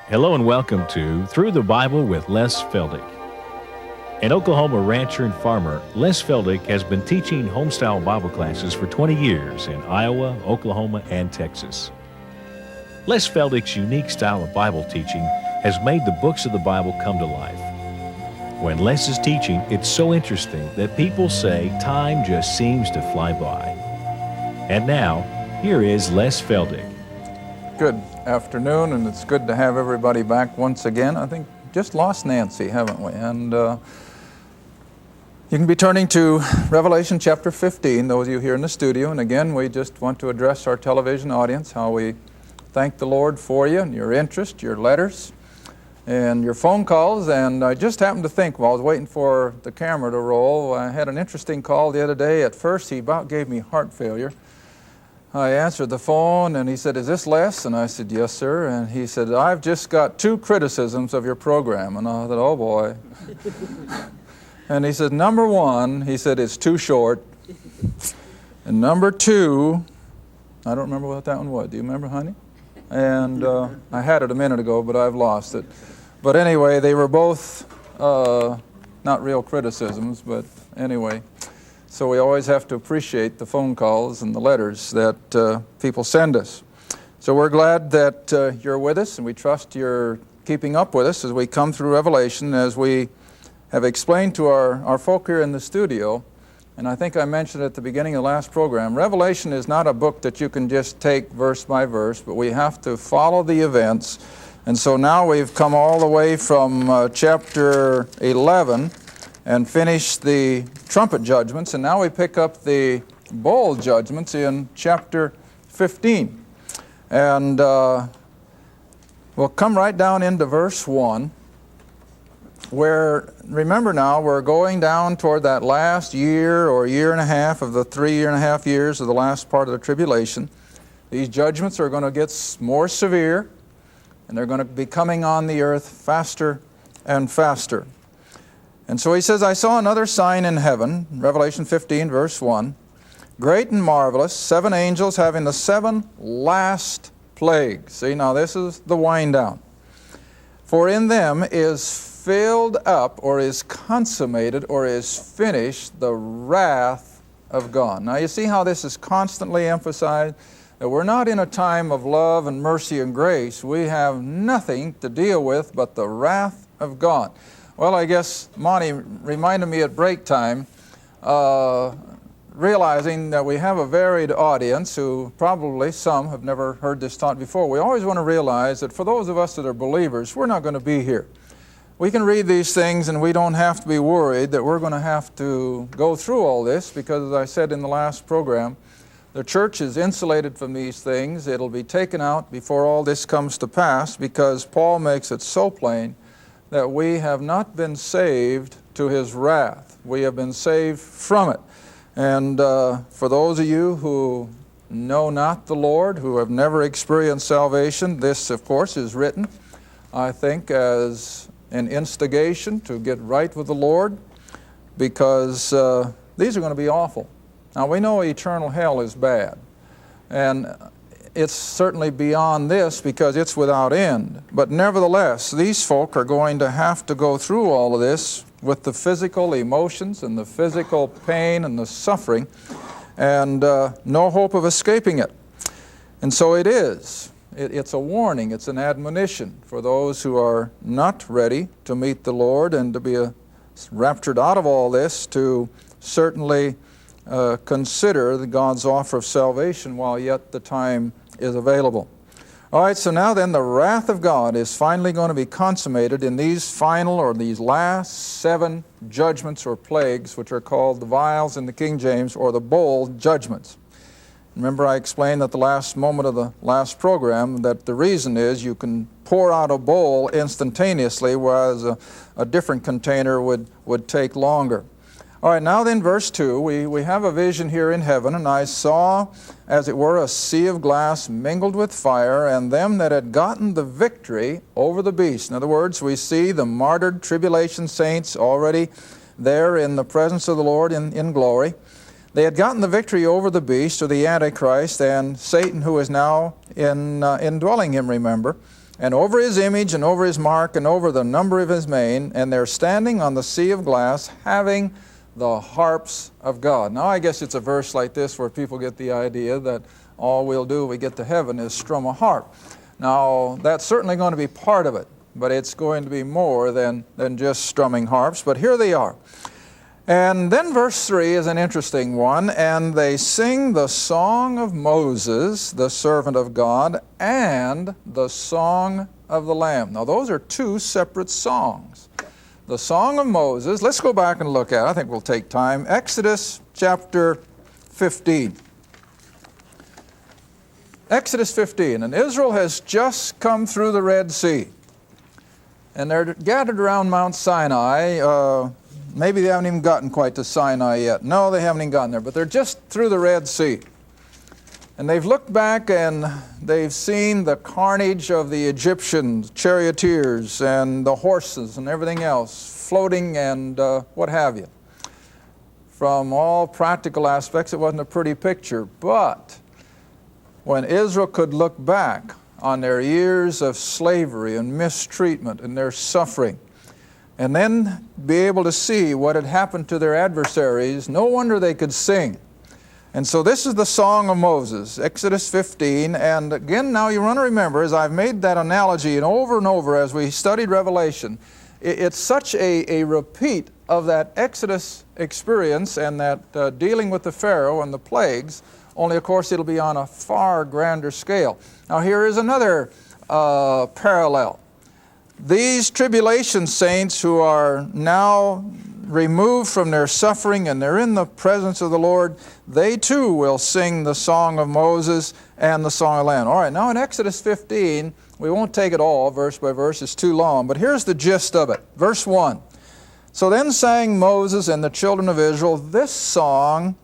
Hello and welcome to Through the Bible with Les Feldick. An Oklahoma rancher and farmer, Les Feldick has been teaching homestyle Bible classes for 20 years in Iowa, Oklahoma, and Texas. Les Feldick's unique style of Bible teaching has made the books of the Bible come to life. When Les is teaching, it's so interesting that people say time just seems to fly by. And now, here is Les Feldick. Good afternoon, and it's good to have everybody back once again. I think just lost Nancy, haven't we? And you can be turning to Revelation chapter 15, those of you here in the studio. And again, we just want to address our television audience, how we thank the Lord for you and your interest, your letters, and your phone calls. And I just happened to think while I was waiting for the camera to roll, I had an interesting call the other day. At first, he about gave me heart failure. I answered the phone, and he said, "Is this Les?" And I said, "Yes, sir." And he said, "I've just got 2 criticisms of your program." And I thought, oh boy. And he said, "Number 1, he said, it's too short. And number 2, I don't remember what that one was. Do you remember, honey?" And I had it a minute ago, but I've lost it. But anyway, they were both not real criticisms, but anyway. So we always have to appreciate the phone calls and the letters that people send us. So we're glad that you're with us, and we trust you're keeping up with us as we come through Revelation, as we have explained to our folk here in the studio. And I think I mentioned at the beginning of the last program, Revelation is not a book that you can just take verse by verse, but we have to follow the events. And so now we've come all the way from chapter 11 and finished the trumpet judgments, and now we pick up the bowl judgments in chapter 15. And we'll come right down into verse 1, where, remember now, we're going down toward that last year or year and a half of the 3.5 years of the last part of the tribulation. These judgments are going to get more severe, and they're going to be coming on the earth faster and faster. And so he says, "I saw another sign in heaven," Revelation 15, verse 1, "great and marvelous, 7 angels having the 7 last plagues." See, now this is the wind down. "For in them is filled up, or is consummated, or is finished, the wrath of God." Now you see how this is constantly emphasized? That we're not in a time of love and mercy and grace. We have nothing to deal with but the wrath of God. Well, I guess Monty reminded me at break time, realizing that we have a varied audience who probably some have never heard this taught before. We always want to realize that for those of us that are believers, we're not going to be here. We can read these things and we don't have to be worried that we're going to have to go through all this, because as I said in the last program, the church is insulated from these things. It'll be taken out before all this comes to pass, because Paul makes it so plain that we have not been saved to his wrath. We have been saved from it. And for those of you who know not the Lord, who have never experienced salvation, this, of course, is written, I think, as an instigation to get right with the Lord, because these are going to be awful. Now, we know eternal hell is bad, and it's certainly beyond this because it's without end. But nevertheless, these folk are going to have to go through all of this with the physical emotions and the physical pain and the suffering, and no hope of escaping it. And so it is. It's a warning. It's an admonition for those who are not ready to meet the Lord and to be raptured out of all this, to certainly consider God's offer of salvation while yet the time is available. All right, so now then, the wrath of God is finally going to be consummated in these final, or these last 7 judgments or plagues, which are called the vials in the King James, or the bowl judgments. Remember, I explained at the last moment of the last program that the reason is you can pour out a bowl instantaneously, whereas a different container would take longer. All right, now then, verse 2, we have a vision here in heaven, "And I saw, as it were, a sea of glass mingled with fire, and them that had gotten the victory over the beast." In other words, we see the martyred tribulation saints already there in the presence of the Lord in glory. They had gotten the victory over the beast, or the Antichrist, and Satan, who is now indwelling him, remember. and over his image, and over his mark, and over the number of his mane, and they're standing on the sea of glass, having the harps of God. Now I guess it's a verse like this where people get the idea that all we'll do when we get to heaven is strum a harp. Now that's certainly going to be part of it, but it's going to be more than just strumming harps. But here they are. And then verse 3 is an interesting one. And they sing the song of Moses, the servant of God, and the song of the Lamb. Now those are two separate songs. The song of Moses, let's go back and look at it. I think we'll take time. Exodus chapter 15. Exodus 15. And Israel has just come through the Red Sea. And they're gathered around Mount Sinai. Maybe they haven't even gotten quite to Sinai yet. No, they haven't even gotten there, but they're just through the Red Sea. And they've looked back and they've seen the carnage of the Egyptians, charioteers and the horses and everything else, floating and what have you. From all practical aspects, it wasn't a pretty picture. But when Israel could look back on their years of slavery and mistreatment and their suffering, and then be able to see what had happened to their adversaries, no wonder they could sing. And so this is the Song of Moses, Exodus 15. And again, now you want to remember, as I've made that analogy and over as we studied Revelation, it's such a repeat of that Exodus experience and that dealing with the Pharaoh and the plagues, only of course it'll be on a far grander scale. Now here is another parallel. These tribulation saints who are now removed from their suffering and they're in the presence of the Lord, they too will sing the song of Moses and the song of the Lamb. All right, now in Exodus 15, we won't take it all verse by verse, it's too long, but here's the gist of it. Verse 1. So then sang Moses and the children of Israel this song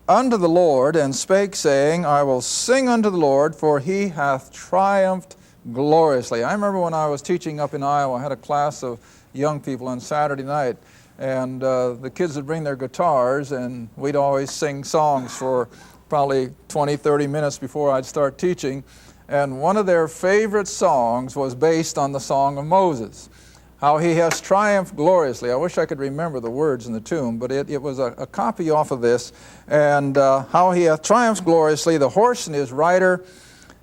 unto the Lord, and spake, saying, I will sing unto the Lord, for he hath triumphed gloriously. I remember when I was teaching up in Iowa, I had a class of young people on Saturday night, and the kids would bring their guitars, and we'd always sing songs for probably 20, 30 minutes before I'd start teaching. And one of their favorite songs was based on the Song of Moses, how he has triumphed gloriously. I wish I could remember the words in the tune, but it was a copy off of this. And how he hath triumphed gloriously, the horse and his rider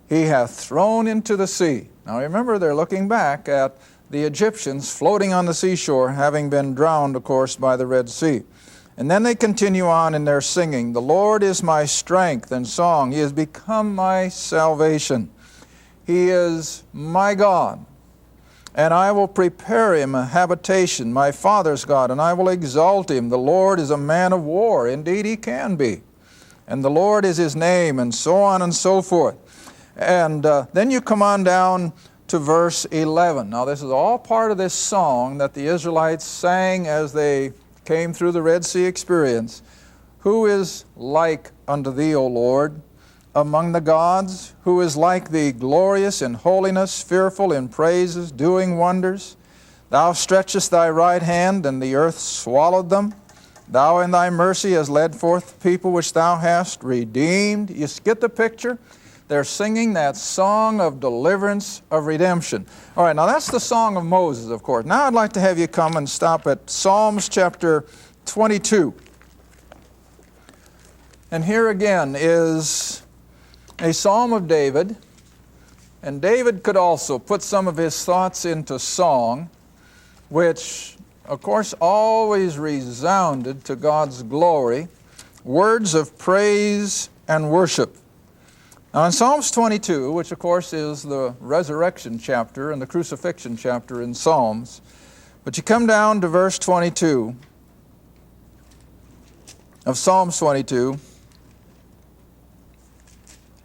he hath thrown into the sea. Now remember, they're looking back at the Egyptians floating on the seashore, having been drowned, of course, by the Red Sea. And then they continue on in their singing. The Lord is my strength and song. He has become my salvation. He is my God, and I will prepare him a habitation, my father's God, and I will exalt him. The Lord is a man of war. Indeed, he can be. And the Lord is his name, and so on and so forth. And then you come on down to verse 11. Now this is all part of this song that the Israelites sang as they came through the Red Sea experience. Who is like unto thee, O Lord, among the gods? Who is like thee, glorious in holiness, fearful in praises, doing wonders? Thou stretchest thy right hand, and the earth swallowed them. Thou in thy mercy hast led forth the people which thou hast redeemed. You get the picture? They're singing that song of deliverance, of redemption. All right, now that's the Song of Moses, of course. Now I'd like to have you come and stop at Psalms chapter 22. And here again is a psalm of David. And David could also put some of his thoughts into song, which, of course, always resounded to God's glory, words of praise and worship. Now in Psalms 22, which of course is the resurrection chapter and the crucifixion chapter in Psalms, but you come down to verse 22 of Psalms 22,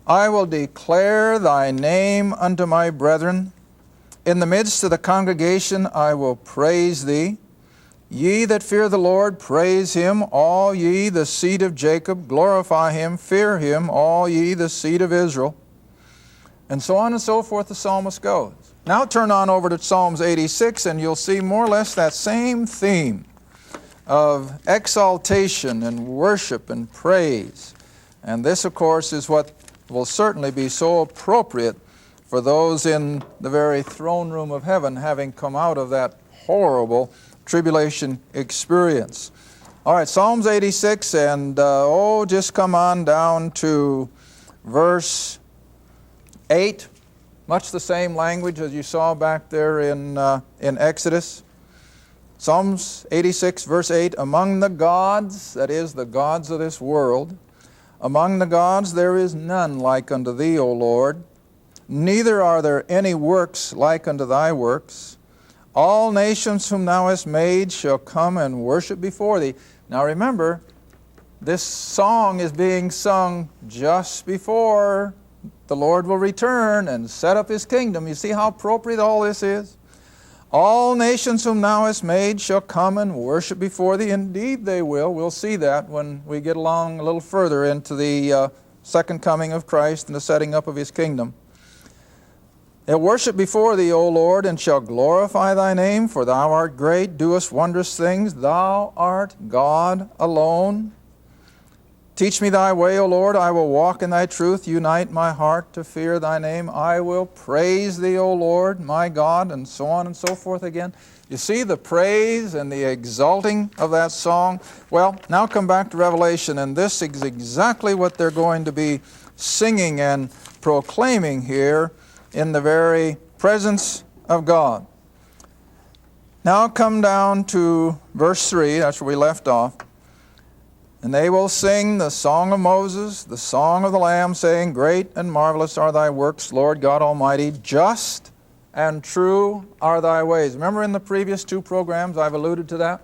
I will declare thy name unto my brethren. In the midst of the congregation I will praise thee. Ye that fear the Lord, praise him. All ye the seed of Jacob, glorify him. Fear him, all ye the seed of Israel. And so on and so forth the psalmist goes. Now turn on over to Psalms 86 and you'll see more or less that same theme of exaltation and worship and praise. And this, of course, is what will certainly be so appropriate for those in the very throne room of heaven, having come out of that horrible tribulation experience. All right, Psalms 86, and just come on down to verse 8. Much the same language as you saw back there in Exodus. Psalms 86, verse 8, among the gods, that is, the gods of this world, among the gods there is none like unto thee, O Lord, neither are there any works like unto thy works. All nations whom thou hast made shall come and worship before thee. Now remember, this song is being sung just before the Lord will return and set up His kingdom. You see how appropriate all this is? All nations whom thou hast made shall come and worship before thee. Indeed they will. We'll see that when we get along a little further into the second coming of Christ and the setting up of His kingdom. They'll worship before thee, O Lord, and shall glorify thy name, for thou art great, doest wondrous things. Thou art God alone. Teach me thy way, O Lord, I will walk in thy truth. Unite my heart to fear thy name. I will praise thee, O Lord, my God, and so on and so forth again. You see the praise and the exalting of that song? Well, now come back to Revelation, and this is exactly what they're going to be singing and proclaiming here in the very presence of God. Now come down to verse 3, that's where we left off. And they will sing the song of Moses, the song of the Lamb, saying, great and marvelous are thy works, Lord God Almighty. Just and true are thy ways. Remember in the previous two programs I've alluded to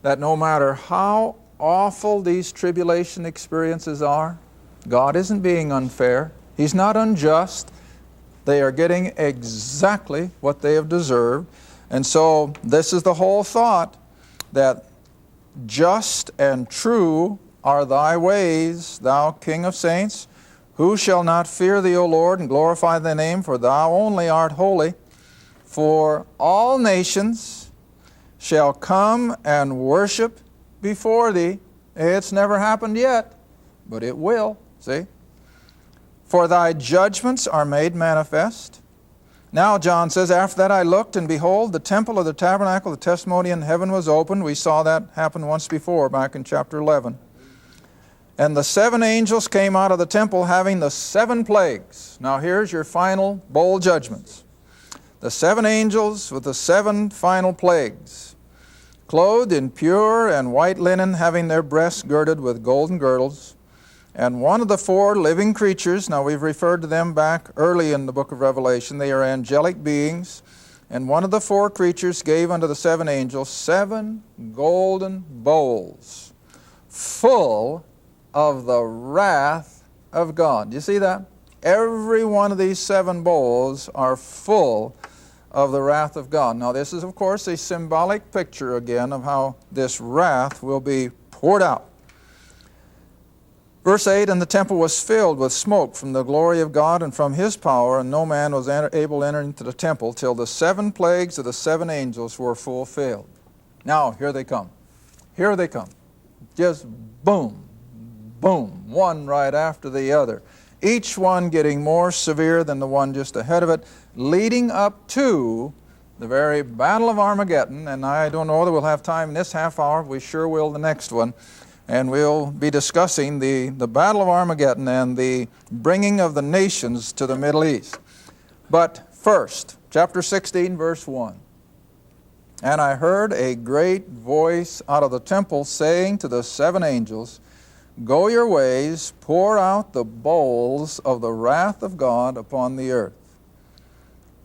that no matter how awful these tribulation experiences are, God isn't being unfair. He's not unjust. They are getting exactly what they have deserved. And so this is the whole thought, that just and true are thy ways, thou King of saints. Who shall not fear thee, O Lord, and glorify thy name? For thou only art holy. For all nations shall come and worship before thee. It's never happened yet, but it will, see? For thy judgments are made manifest. Now, John says, after that I looked, and behold, the temple of the tabernacle, the testimony in heaven was opened. We saw that happen once before, back in chapter 11. And the 7 angels came out of the temple, having the 7 plagues. Now here's your final bowl judgments. The 7 angels with the 7 final plagues, clothed in pure and white linen, having their breasts girded with golden girdles. And one of the 4 living creatures, now we've referred to them back early in the book of Revelation, they are angelic beings, and one of the 4 creatures gave unto the 7 angels 7 golden bowls full of the wrath of God. Do you see that? Every one of these 7 bowls are full of the wrath of God. Now this is of course a symbolic picture again of how this wrath will be poured out. Verse 8, and the temple was filled with smoke from the glory of God and from His power, and no man was able to enter into the temple till the 7 plagues of the 7 angels were fulfilled. Now, here they come. Here they come. Just boom, boom, one right after the other. Each one getting more severe than the one just ahead of it, leading up to the very battle of Armageddon. And I don't know whether we'll have time in this half hour. We sure will the next one. And we'll be discussing the Battle of Armageddon and the bringing of the nations to the Middle East. But first, chapter 16, verse 1. And I heard a great voice out of the temple saying to the 7 angels, go your ways, pour out the bowls of the wrath of God upon the earth.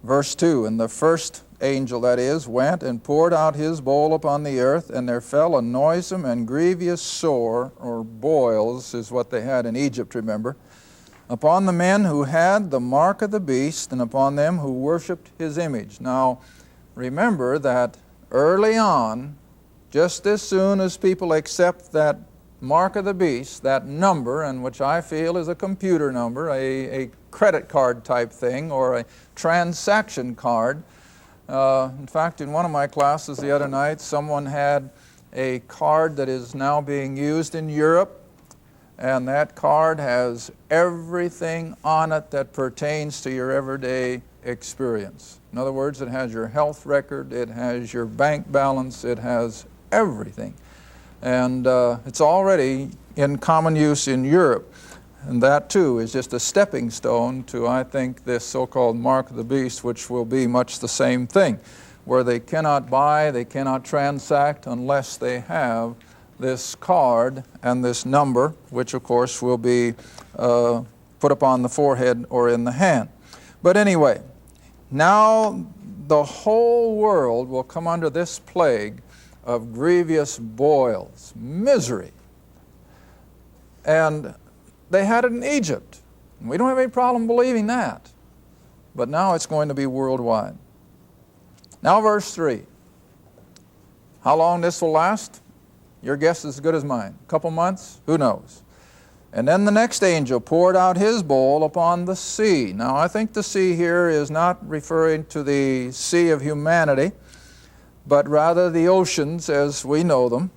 Verse 2, and the first angel, that is, went and poured out his bowl upon the earth, and there fell a noisome and grievous sore, or boils is what they had in Egypt, remember, upon the men who had the mark of the beast, and upon them who worshipped his image. Now, remember that early on, just as soon as people accept that mark of the beast, that number, and which I feel is a computer number, a credit card type thing, or a transaction card. In fact, in one of my classes the other night, someone had a card that is now being used in Europe and that card has everything on it that pertains to your everyday experience. In other words, it has your health record, it has your bank balance, it has everything. And it's already in common use in Europe. And that too is just a stepping stone to, I think, this so-called mark of the beast, which will be much the same thing, where they cannot buy, they cannot transact unless they have this card and this number, which of course will be put upon the forehead or in the hand. But anyway, now the whole world will come under this plague of grievous boils, misery. And they had it in Egypt. We don't have any problem believing that. But now it's going to be worldwide. Now verse 3. How long this will last? Your guess is as good as mine. A couple months? Who knows? And then the next angel poured out his bowl upon the sea. Now I think the sea here is not referring to the sea of humanity, but rather the oceans as we know them.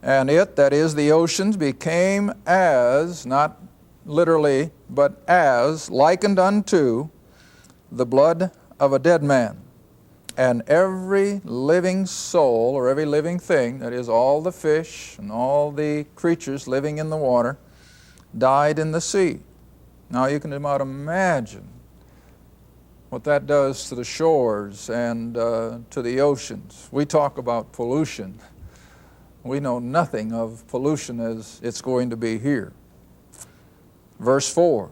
And it, that is the oceans, became as, not literally, but as, likened unto the blood of a dead man. And every living soul, or every living thing, that is all the fish and all the creatures living in the water, died in the sea. Now you can about imagine what that does to the shores and to the oceans. We talk about pollution. We know nothing of pollution as it's going to be here. Verse 4,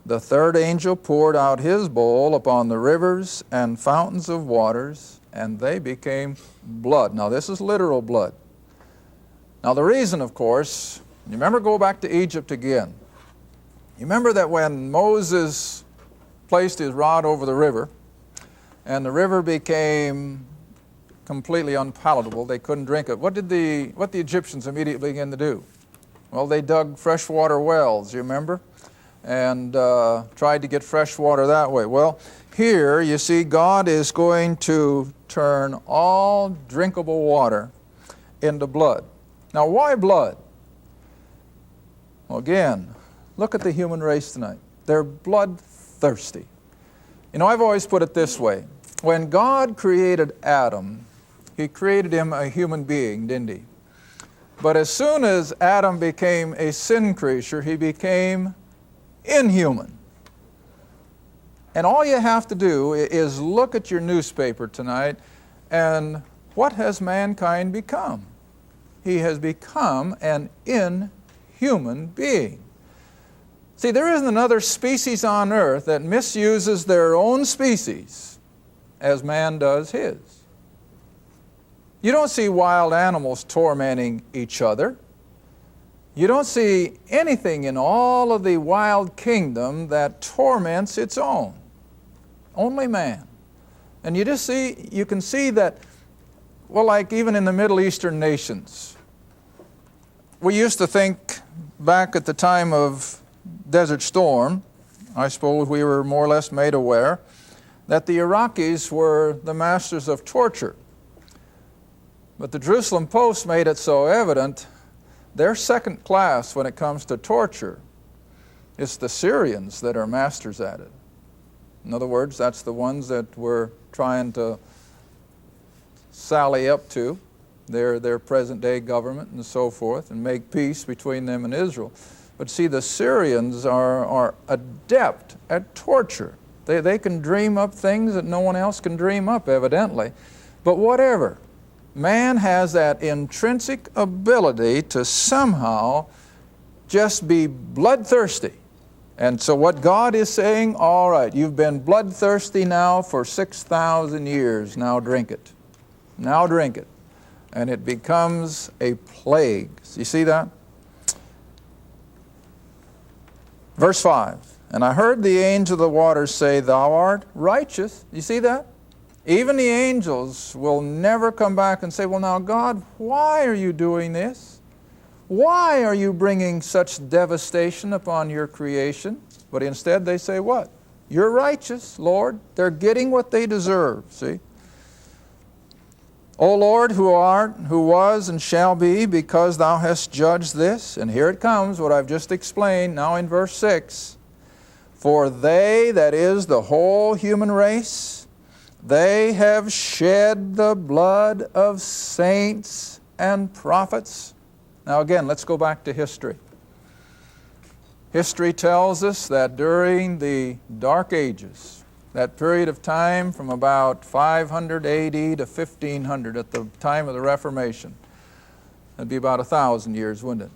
the third angel poured out his bowl upon the rivers and fountains of waters, and they became blood. Now this is literal blood. Now the reason, of course, you remember, go back to Egypt again. You remember that when Moses placed his rod over the river, and the river became completely unpalatable, they couldn't drink it. What the Egyptians immediately began to do? Well, they dug freshwater wells, you remember? And tried to get fresh water that way. Well, here you see God is going to turn all drinkable water into blood. Now why blood? Well, again, look at the human race tonight. They're bloodthirsty. You know, I've always put it this way. When God created Adam, He created him a human being, didn't He? But as soon as Adam became a sin creature, he became inhuman. And all you have to do is look at your newspaper tonight, and what has mankind become? He has become an inhuman being. See, there isn't another species on earth that misuses their own species as man does his. You don't see wild animals tormenting each other. You don't see anything in all of the wild kingdom that torments its own. Only man. And you can see that, well, like even in the Middle Eastern nations, we used to think back at the time of Desert Storm, I suppose we were more or less made aware, that the Iraqis were the masters of torture. But the Jerusalem Post made it so evident they're second class when it comes to torture. It's the Syrians that are masters at it. In other words, that's the ones that we're trying to sally up to, their present-day government and so forth, and make peace between them and Israel. But see, the Syrians are adept at torture. They can dream up things that no one else can dream up, evidently. But whatever. Man has that intrinsic ability to somehow just be bloodthirsty. And so what God is saying, all right, you've been bloodthirsty now for 6,000 years, now drink it. Now drink it. And it becomes a plague. You see that? Verse 5, and I heard the angel of the waters say, thou art righteous. You see that? Even the angels will never come back and say, well, now, God, why are you doing this? Why are you bringing such devastation upon your creation? But instead they say what? You're righteous, Lord. They're getting what they deserve, see? O Lord, who art, who was, and shall be, because thou hast judged this. And here it comes, what I've just explained, now in verse 6. For they, that is the whole human race, they have shed the blood of saints and prophets. Now again, let's go back to history. History tells us that during the Dark Ages, that period of time from about 500 AD to 1500 at the time of the Reformation, that'd be about 1,000 years, wouldn't it?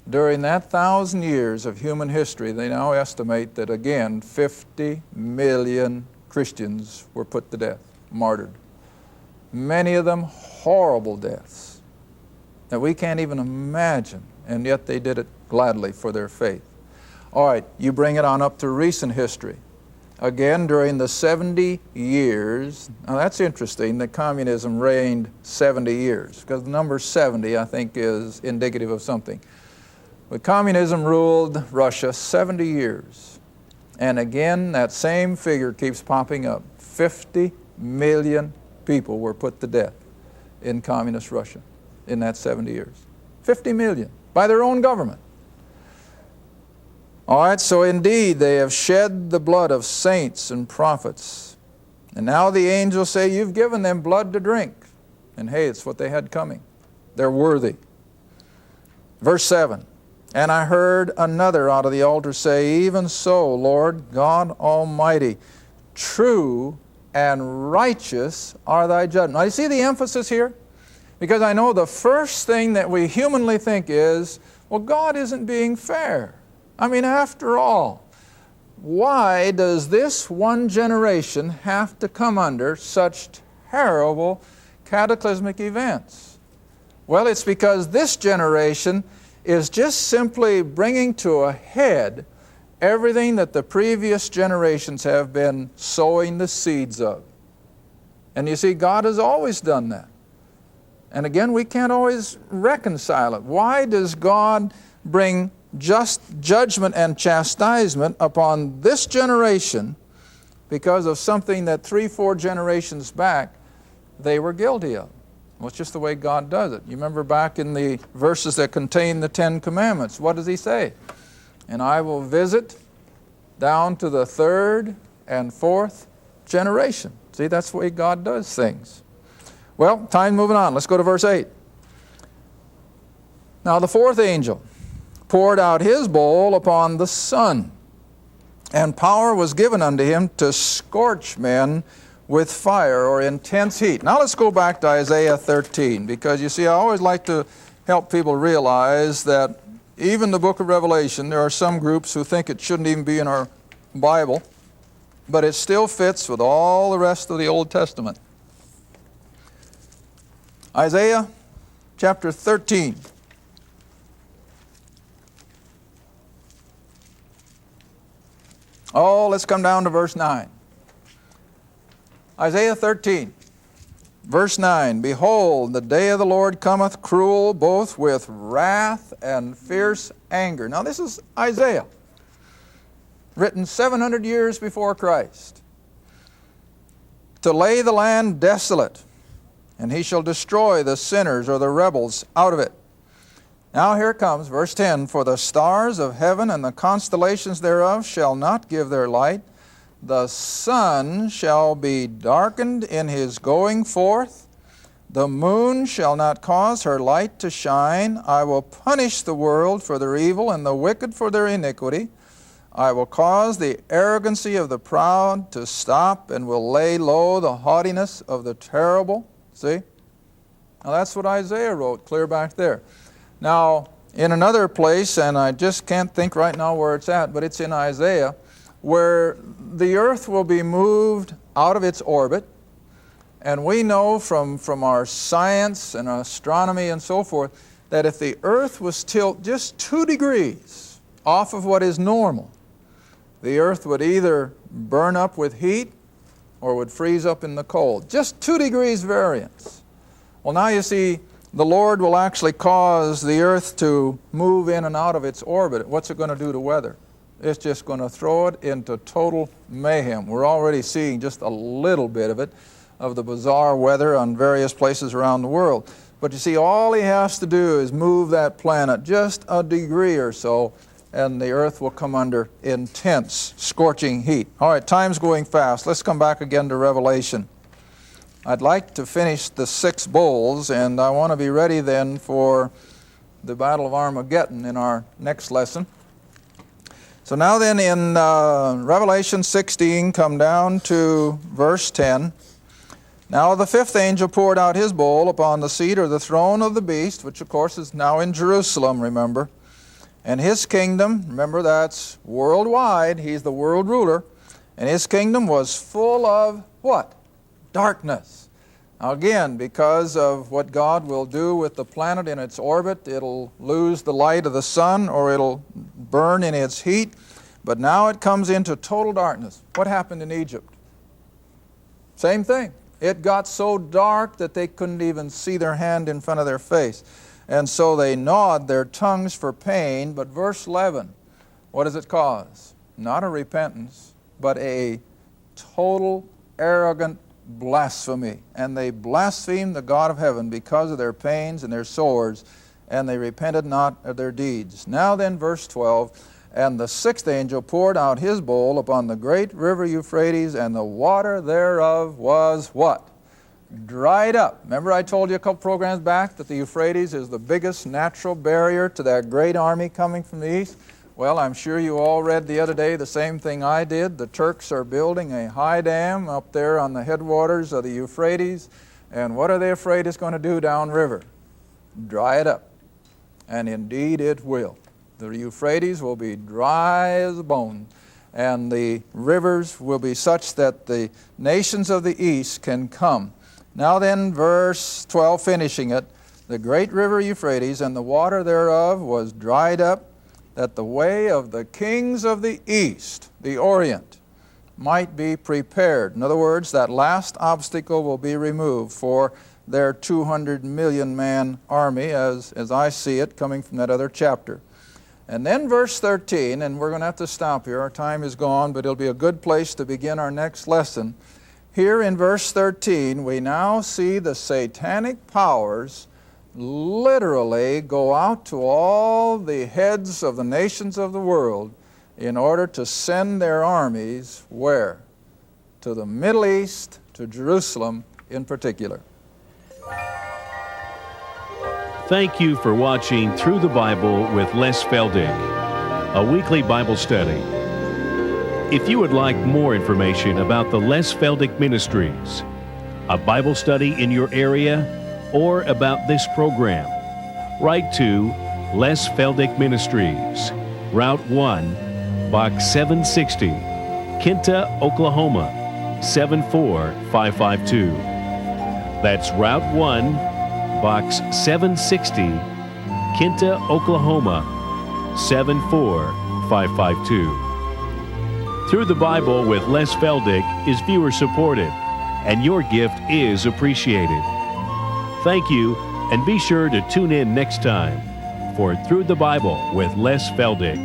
During that 1,000 years of human history, they now estimate that again 50 million Christians were put to death, martyred. Many of them horrible deaths that we can't even imagine, and yet they did it gladly for their faith. All right, you bring it on up to recent history. Again, during the 70 years, now that's interesting that communism reigned 70 years, because the number 70, I think, is indicative of something. But communism ruled Russia 70 years. And again, that same figure keeps popping up. 50 million people were put to death in communist Russia in that 70 years. 50 million by their own government. All right, so indeed they have shed the blood of saints and prophets. And now the angels say, you've given them blood to drink. And hey, it's what they had coming. They're worthy. Verse 7. And I heard another out of the altar say, even so, Lord God Almighty, true and righteous are thy judgments. Now you see the emphasis here? Because I know the first thing that we humanly think is, well, God isn't being fair. I mean, after all, why does this one generation have to come under such terrible cataclysmic events? Well, it's because this generation is just simply bringing to a head everything that the previous generations have been sowing the seeds of. And you see, God has always done that. And again, we can't always reconcile it. Why does God bring just judgment and chastisement upon this generation because of something that 3-4 generations back they were guilty of? Well, it's just the way God does it. You remember back in the verses that contain the 10 Commandments, what does He say? And I will visit down to the 3rd and 4th generation. See, that's the way God does things. Well, time moving on. Let's go to verse 8. Now the 4th angel poured out his bowl upon the sun, and power was given unto him to scorch men with fire or intense heat. Now let's go back to Isaiah 13, because you see, I always like to help people realize that even the book of Revelation, there are some groups who think it shouldn't even be in our Bible, but it still fits with all the rest of the Old Testament. Isaiah chapter 13. Oh, let's come down to verse 9. Isaiah 13, verse 9. Behold, the day of the Lord cometh cruel, both with wrath and fierce anger. Now this is Isaiah, written 700 years before Christ. To lay the land desolate, and He shall destroy the sinners or the rebels out of it. Now here it comes, verse 10. For the stars of heaven and the constellations thereof shall not give their light. The sun shall be darkened in his going forth. The moon shall not cause her light to shine. I will punish the world for their evil and the wicked for their iniquity. I will cause the arrogancy of the proud to stop and will lay low the haughtiness of the terrible. See? Now that's what Isaiah wrote clear back there. Now, in another place, and I just can't think right now where it's at, but it's in Isaiah, where the earth will be moved out of its orbit. And we know from our science and astronomy and so forth that if the earth was tilted just 2 degrees off of what is normal, the earth would either burn up with heat or would freeze up in the cold. Just 2 degrees variance. Well, now you see, the Lord will actually cause the earth to move in and out of its orbit. What's it going to do to weather? It's just going to throw it into total mayhem. We're already seeing just a little bit of it. of the bizarre weather on various places around the world. But you see, all he has to do is move that planet just a degree or so, and the earth will come under intense, scorching heat. All right, time's going fast. Let's come back again to Revelation. I'd like to finish the 6 bowls, and I want to be ready then for the Battle of Armageddon in our next lesson. So now then in Revelation 16, come down to verse 10. Now the 5th angel poured out his bowl upon the seat or the throne of the beast, which of course is now in Jerusalem, remember. And his kingdom, remember that's worldwide, he's the world ruler, and his kingdom was full of what? Darkness. Now again, because of what God will do with the planet in its orbit, it'll lose the light of the sun or it'll burn in its heat. But now it comes into total darkness. What happened in Egypt? Same thing. It got so dark that they couldn't even see their hand in front of their face. And so they gnawed their tongues for pain. But verse 11, what does it cause? Not a repentance, but a total arrogant blasphemy. And they blasphemed the God of heaven because of their pains and their sores, and they repented not of their deeds. Now then, verse 12, and the 6th angel poured out his bowl upon the great river Euphrates, and the water thereof was what? Dried up. Remember I told you a couple programs back that the Euphrates is the biggest natural barrier to that great army coming from the east? Well, I'm sure you all read the other day the same thing I did. The Turks are building a high dam up there on the headwaters of the Euphrates, and what are they afraid it's going to do downriver? Dry it up. And indeed it will. The Euphrates will be dry as a bone, and the rivers will be such that the nations of the east can come. Now then, verse 12, finishing it, the great river Euphrates and the water thereof was dried up, that the way of the kings of the east, the Orient, might be prepared. In other words, that last obstacle will be removed for their 200 million man army, as I see it coming from that other chapter. And then verse 13, and we're going to have to stop here. Our time is gone, but it'll be a good place to begin our next lesson. Here in verse 13, we now see the satanic powers literally go out to all the heads of the nations of the world in order to send their armies where? To the Middle East, to Jerusalem in particular. Thank you for watching Through the Bible with Les Feldick, a weekly Bible study. If you would like more information about the Les Feldick Ministries, a Bible study in your area, or about this program, write to Les Feldick Ministries, Route 1, Box 760, Kinta, Oklahoma, 74552. That's Route 1, Box 760, Kinta, Oklahoma, 74552. Through the Bible with Les Feldick is viewer supported, and your gift is appreciated. Thank you, and be sure to tune in next time for Through the Bible with Les Feldick.